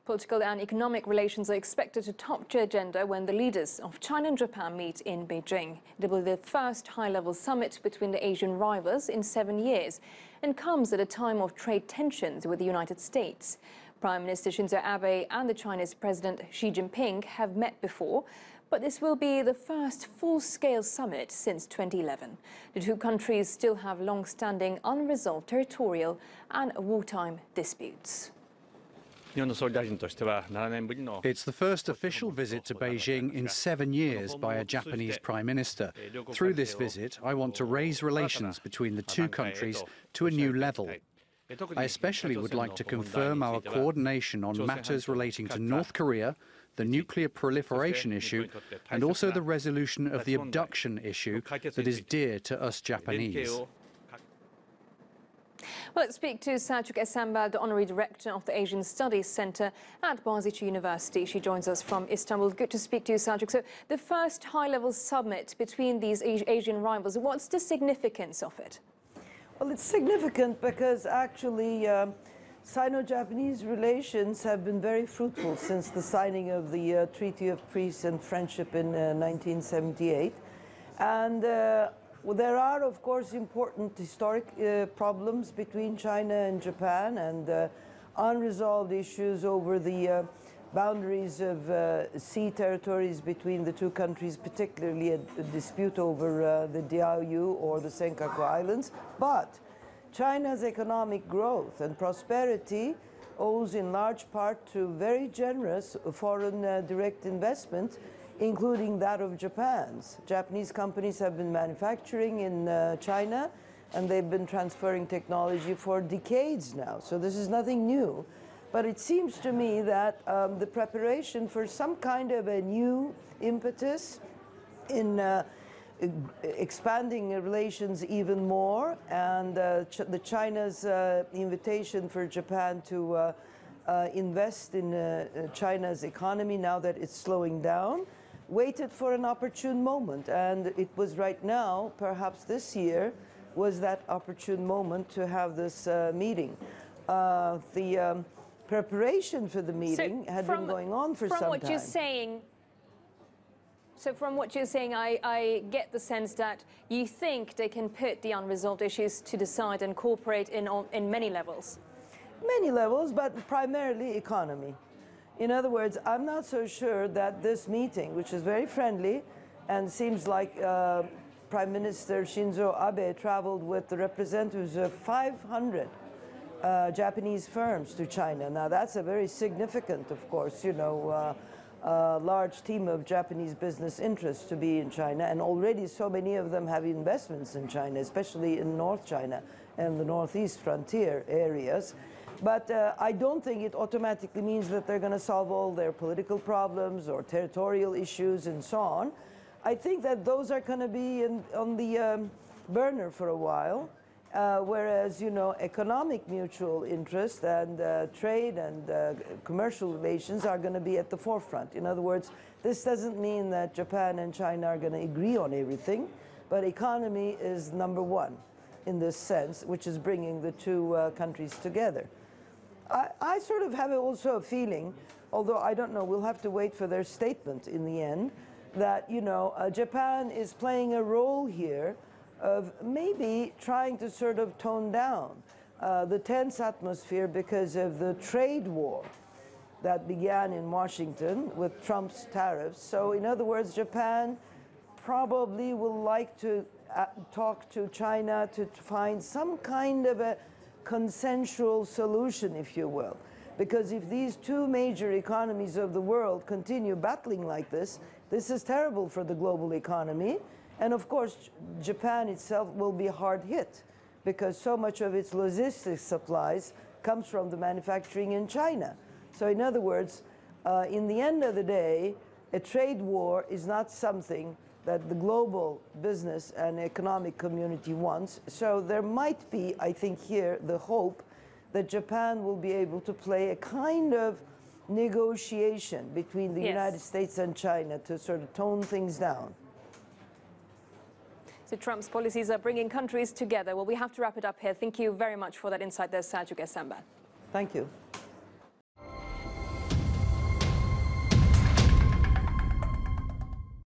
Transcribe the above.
Political and economic relations are expected to top the agenda when the leaders of China and Japan meet in Beijing. It will be the first high-level summit between the Asian rivals in 7 years and comes at a time of trade tensions with the United States. Prime Minister Shinzo Abe and the Chinese President Xi Jinping have met before, but this will be the first full-scale summit since 2011. The two countries still have long-standing unresolved territorial and wartime disputes. It's the first official visit to Beijing in 7 years by a Japanese Prime Minister. Through this visit, I want to raise relations between the two countries to a new level. I especially would like to confirm our coordination on matters relating to North Korea, the nuclear proliferation issue, and also the resolution of the abduction issue that is dear to us Japanese. Well, let's speak to Selcuk Esenbel, the Honorary Director of the Asian Studies Center at Bogazici University. She joins us from Istanbul. Good to speak to you, Selcuk. So, the first high-level summit between these Asian rivals, what's the significance of it? Well, it's significant because actually Sino-Japanese relations have been very fruitful since the signing of the Treaty of Peace and Friendship in 1978. And there are, of course, important historic problems between China and Japan and unresolved issues over the boundaries of sea territories between the two countries, particularly a dispute over the Diaoyu or the Senkaku Islands. But China's economic growth and prosperity owes in large part to very generous foreign direct investment, including that of Japan's. Japanese companies have been manufacturing in China, and they've been transferring technology for decades now. So this is nothing new. But it seems to me that the preparation for some kind of a new impetus in expanding relations even more, and the China's invitation for Japan to invest in China's economy now that it's slowing down, waited for an opportune moment, and it was right now, perhaps this year, was that opportune moment to have this meeting. The preparation for the meeting had been going on for some time. From what you're saying, from what you're saying, I get the sense that you think they can put the unresolved issues to the side and cooperate in many levels. Many levels, but primarily economy. In other words, I'm not so sure that this meeting, which is very friendly and seems like Prime Minister Shinzo Abe traveled with the representatives of 500 Japanese firms to China. Now, that's a very significant, of course, large team of Japanese business interests to be in China, and already so many of them have investments in China, especially in North China and the Northeast frontier areas. But I don't think it automatically means that they're going to solve all their political problems or territorial issues and so on. I think that those are going to be on the burner for a while, whereas, economic mutual interest and trade and commercial relations are going to be at the forefront. In other words, this doesn't mean that Japan and China are going to agree on everything, but economy is number one in this sense, which is bringing the two countries together. I sort of have also a feeling, although I don't know, we'll have to wait for their statement in the end, that, Japan is playing a role here of maybe trying to sort of tone down the tense atmosphere because of the trade war that began in Washington with Trump's tariffs. So in other words, Japan probably will like to talk to China to find some kind of a consensual solution, if you will. Because if these two major economies of the world continue battling like this, this is terrible for the global economy. And of course, Japan itself will be hard hit because so much of its logistics supplies comes from the manufacturing in China. So in other words, in the end of the day, a trade war is not something that the global business and economic community wants. So there might be, I think here, the hope that Japan will be able to play a kind of negotiation between the United States and China to sort of tone things down. So Trump's policies are bringing countries together. Well, we have to wrap it up here. Thank you very much for that insight there, Selcuk Esenbel. Thank you.